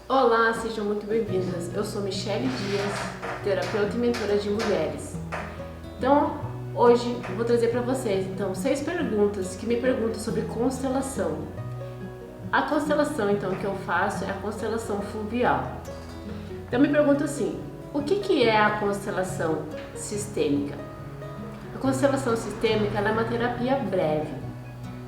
Olá, sejam muito bem-vindas. Eu sou Michele Dias, terapeuta e mentora de mulheres. Então, hoje eu vou trazer para vocês 6 perguntas que me perguntam sobre constelação. A constelação que eu faço é a constelação fluvial. Então me pergunto assim: o que é a constelação sistêmica? A constelação sistêmica é uma terapia breve.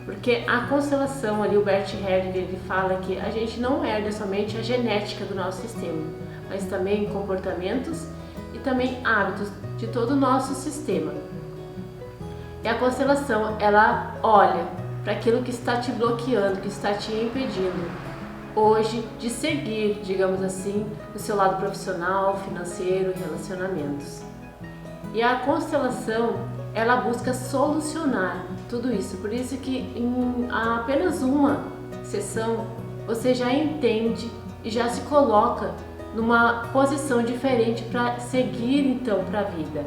Porque a constelação ali, o Bert Hellinger, ele fala que a gente não herda somente a genética do nosso sistema, mas também comportamentos e também hábitos de todo o nosso sistema. E a constelação, ela olha para aquilo que está te bloqueando, que está te impedindo hoje de seguir, digamos assim, no seu lado profissional, financeiro e relacionamentos. E a constelação, ela busca solucionar tudo isso. Por isso que em apenas uma sessão você já entende e já se coloca numa posição diferente para seguir então para a vida.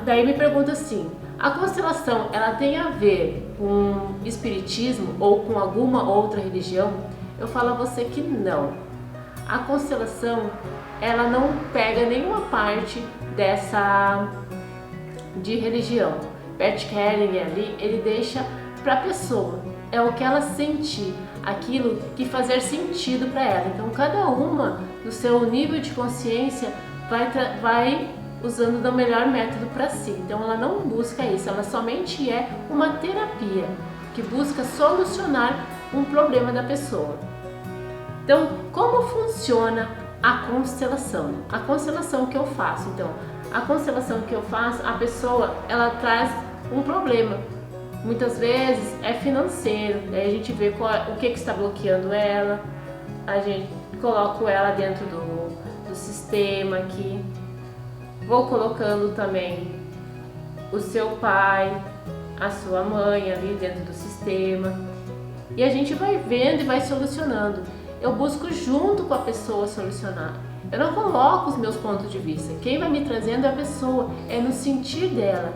Daí me pergunta assim: a constelação ela tem a ver com espiritismo ou com alguma outra religião? Eu falo a você que não. A constelação ela não pega nenhuma parte dessa de religião. Bert Hellinger ali, ele deixa para a pessoa, é o que ela sentir, aquilo que fazer sentido para ela. Então cada uma no seu nível de consciência vai usando do melhor método para si. Então ela não busca isso, ela somente é uma terapia que busca solucionar um problema da pessoa. Então, como funciona a constelação? A constelação que eu faço, a constelação que eu faço, a pessoa, ela traz um problema. Muitas vezes é financeiro, daí a gente vê o que está bloqueando ela, a gente coloca ela dentro do sistema aqui. Vou colocando também o seu pai, a sua mãe ali dentro do sistema. E a gente vai vendo e vai solucionando. Eu busco junto com a pessoa solucionar. Eu não coloco os meus pontos de vista. Quem vai me trazendo é a pessoa, é no sentir dela.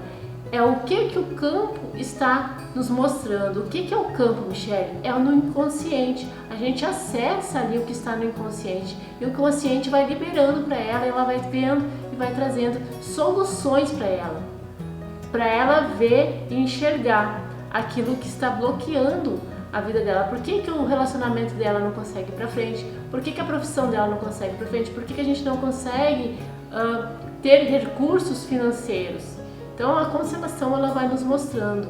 É o que o campo está nos mostrando. O que é o campo, Michele? É no inconsciente. A gente acessa ali o que está no inconsciente. E o consciente vai liberando para ela, ela vai vendo e vai trazendo soluções para ela ver e enxergar aquilo que está bloqueando a vida dela. Por que o relacionamento dela não consegue ir para frente? Por que a profissão dela não consegue ir para frente? Por que a gente não consegue ter recursos financeiros? Então a constelação ela vai nos mostrando.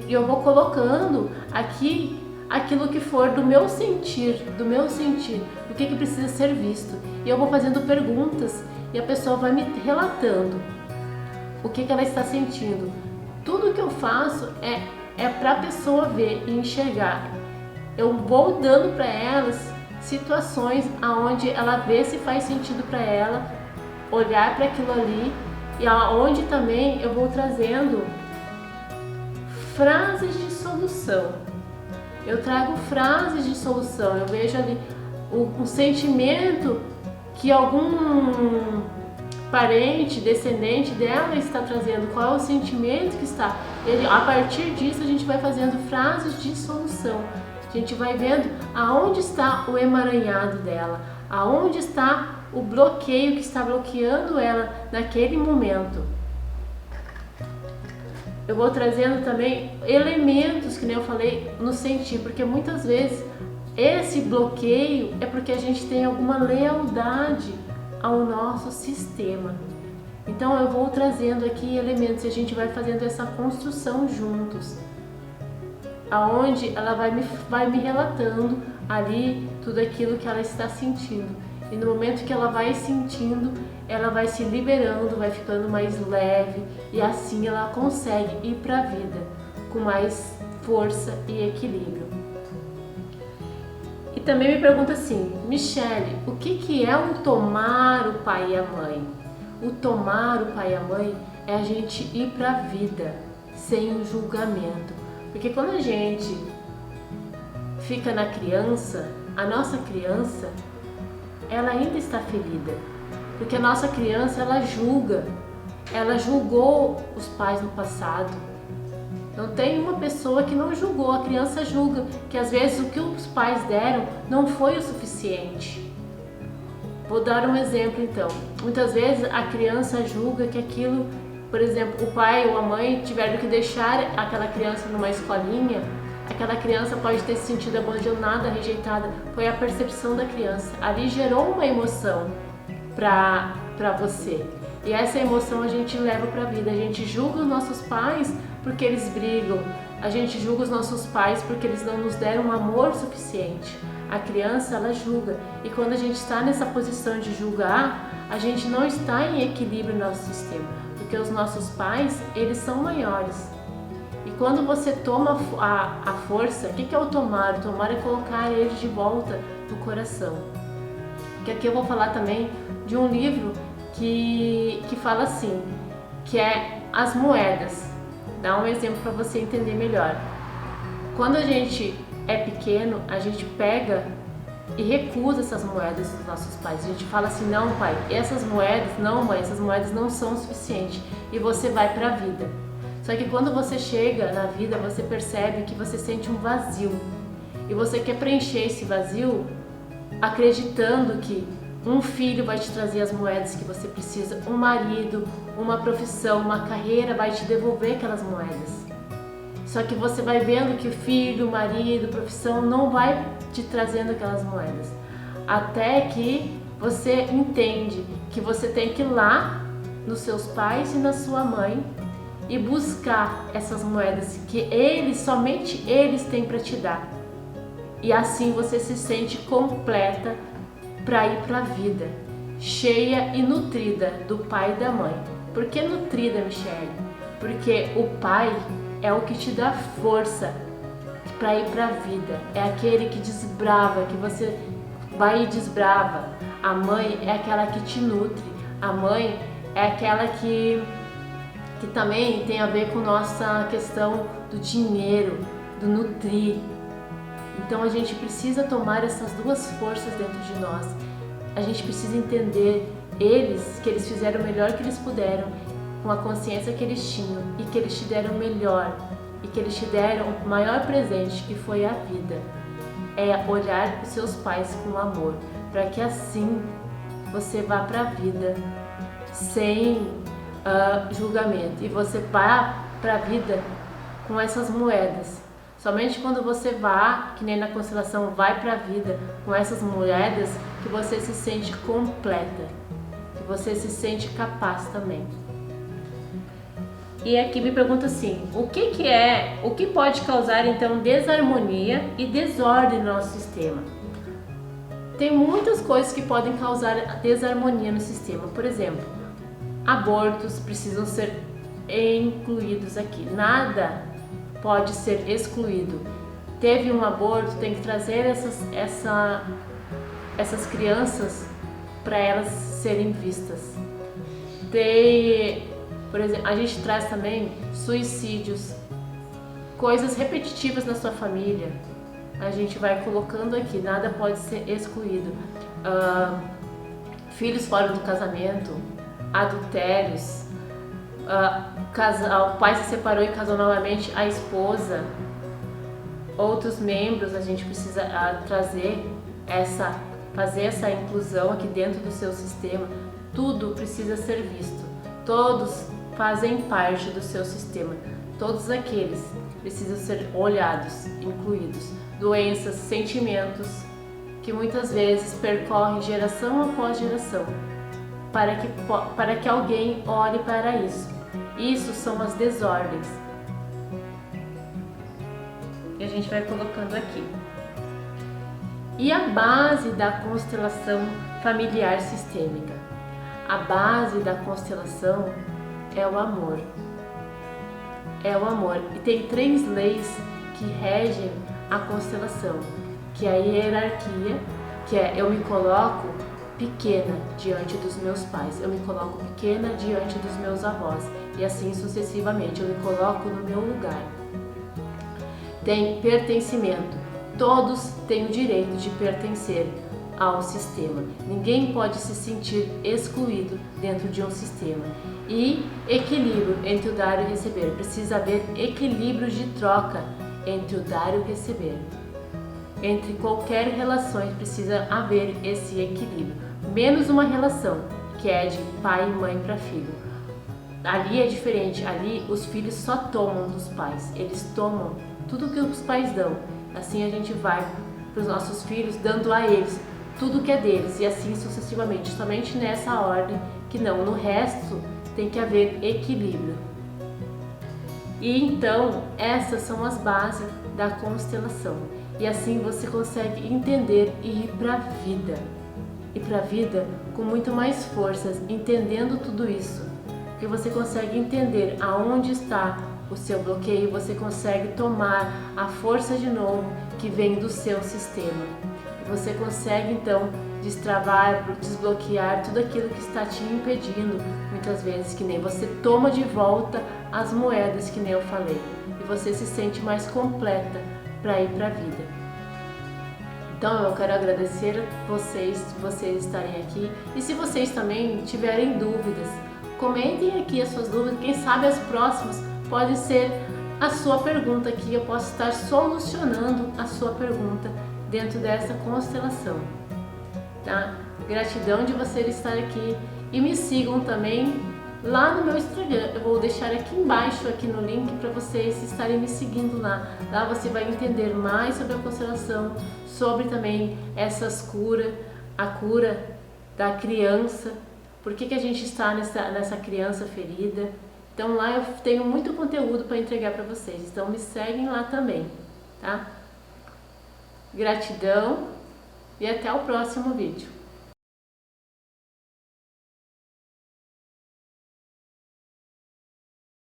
Eu vou colocando aqui aquilo que for do meu sentir, o que precisa ser visto. E eu vou fazendo perguntas e a pessoa vai me relatando o que ela está sentindo. Tudo que eu faço é para a pessoa ver e enxergar. Eu vou dando para elas situações aonde ela vê se faz sentido para ela olhar para aquilo ali, e aonde também eu vou trazendo frases de solução. Eu trago frases de solução, eu vejo ali o sentimento que algum parente, descendente dela está trazendo, qual é o sentimento que está. A partir disso a gente vai fazendo frases de solução. A gente vai vendo aonde está o emaranhado dela, aonde está o bloqueio que está bloqueando ela naquele momento. Eu vou trazendo também elementos, que nem eu falei, no sentir, porque muitas vezes esse bloqueio é porque a gente tem alguma lealdade ao nosso sistema. Então eu vou trazendo aqui elementos e a gente vai fazendo essa construção juntos, aonde ela vai me relatando ali tudo aquilo que ela está sentindo. E no momento que ela vai sentindo, ela vai se liberando, vai ficando mais leve, e assim ela consegue ir para a vida com mais força e equilíbrio. E também me pergunta assim: Michele, o que é o tomar o pai e a mãe? O tomar o pai e a mãe é a gente ir para a vida sem o julgamento. Porque quando a gente fica na criança, a nossa criança, ela ainda está ferida. Porque a nossa criança, ela julgou os pais no passado. Não tem uma pessoa que não julgou, a criança julga, que às vezes o que os pais deram não foi o suficiente. Vou dar um exemplo então. Muitas vezes a criança julga que aquilo, por exemplo, o pai ou a mãe tiveram que deixar aquela criança numa escolinha, aquela criança pode ter se sentido abandonada, rejeitada, foi a percepção da criança. Ali gerou uma emoção para você. E essa emoção a gente leva para a vida. A gente julga os nossos pais porque eles brigam. A gente julga os nossos pais porque eles não nos deram um amor suficiente. A criança, ela julga. E quando a gente está nessa posição de julgar, a gente não está em equilíbrio no nosso sistema. Porque os nossos pais, eles são maiores. E quando você toma a força, o que é o tomar? O tomar é colocar eles de volta no coração. Que aqui eu vou falar também de um livro que fala assim, que é As Moedas. Dá um exemplo para você entender melhor. Quando a gente é pequeno, a gente pega e recusa essas moedas dos nossos pais. A gente fala assim, não pai, essas moedas, não mãe, essas moedas não são o suficiente. E você vai para a vida. Só que quando você chega na vida, você percebe que você sente um vazio. E você quer preencher esse vazio acreditando que um filho vai te trazer as moedas que você precisa, um marido, uma profissão, uma carreira vai te devolver aquelas moedas. Só que você vai vendo que o filho, marido, profissão não vai te trazendo aquelas moedas. Até que você entende que você tem que ir lá nos seus pais e na sua mãe e buscar essas moedas que eles, somente eles têm para te dar. E assim você se sente completa para ir para a vida, cheia e nutrida do pai e da mãe. Por que nutrida, Michele? Porque o pai é o que te dá força para ir para a vida, é aquele que desbrava, que você vai e desbrava. A mãe é aquela que te nutre, a mãe é aquela que também tem a ver com nossa questão do dinheiro, do nutrir. Então a gente precisa tomar essas duas forças dentro de nós. A gente precisa entender que eles fizeram o melhor que eles puderam, com a consciência que eles tinham, e que eles te deram o melhor, e que eles te deram o maior presente, que foi a vida. É olhar para os seus pais com amor, para que assim você vá para a vida sem julgamento, e você vá para a vida com essas moedas. Somente quando você vá, que nem na constelação, vai para a vida com essas moedas, que você se sente completa, que você se sente capaz também. E aqui me pergunta assim, o que pode causar então desarmonia e desordem no nosso sistema? Tem muitas coisas que podem causar desarmonia no sistema. Por exemplo, abortos precisam ser incluídos aqui. Nada pode ser excluído. Teve um aborto, tem que trazer essas crianças para elas serem vistas. Por exemplo, a gente traz também suicídios, coisas repetitivas na sua família. A gente vai colocando aqui, nada pode ser excluído. Filhos fora do casamento, adultérios, o pai se separou e casou novamente, a esposa, outros membros, a gente precisa fazer essa inclusão aqui dentro do seu sistema. Tudo precisa ser visto, todos fazem parte do seu sistema, todos aqueles precisam ser olhados, incluídos. Doenças, sentimentos que muitas vezes percorrem geração após geração, para que alguém olhe para isso. Isso são as desordens. E a gente vai colocando aqui. E a base da constelação familiar sistêmica? A base da constelação é o amor. É o amor. E tem 3 leis que regem a constelação, que é a hierarquia, que é eu me coloco pequena diante dos meus pais, eu me coloco pequena diante dos meus avós, e assim sucessivamente, eu me coloco no meu lugar. Tem pertencimento, todos têm o direito de pertencer ao sistema. Ninguém pode se sentir excluído dentro de um sistema. E equilíbrio entre o dar e o receber. Precisa haver equilíbrio de troca entre o dar e o receber. Entre qualquer relação precisa haver esse equilíbrio. Menos uma relação que é de pai e mãe para filho. Ali é diferente. Ali os filhos só tomam dos pais. Eles tomam tudo que os pais dão. Assim a gente vai para os nossos filhos dando a eles tudo que é deles e assim sucessivamente. Somente nessa ordem que não. No resto tem que haver equilíbrio. E então essas são as bases da constelação. E assim você consegue entender e ir para a vida. Ir para a vida com muito mais forças, entendendo tudo isso. Porque você consegue entender aonde está o seu bloqueio, você consegue tomar a força de novo que vem do seu sistema. Você consegue então destravar, desbloquear tudo aquilo que está te impedindo, muitas vezes, que nem você toma de volta as moedas, que nem eu falei, e você se sente mais completa para ir para a vida. Então eu quero agradecer vocês estarem aqui, e se vocês também tiverem dúvidas, comentem aqui as suas dúvidas, quem sabe as próximas pode ser a sua pergunta aqui, eu posso estar solucionando a sua pergunta dentro dessa constelação, tá? Gratidão de você estar aqui e me sigam também lá no meu Instagram, eu vou deixar aqui embaixo, aqui no link, para vocês estarem me seguindo lá. Lá você vai entender mais sobre a constelação, sobre também essas curas, a cura da criança, por que a gente está nessa criança ferida. Então lá eu tenho muito conteúdo para entregar para vocês, então me seguem lá também, tá? Gratidão e até o próximo vídeo.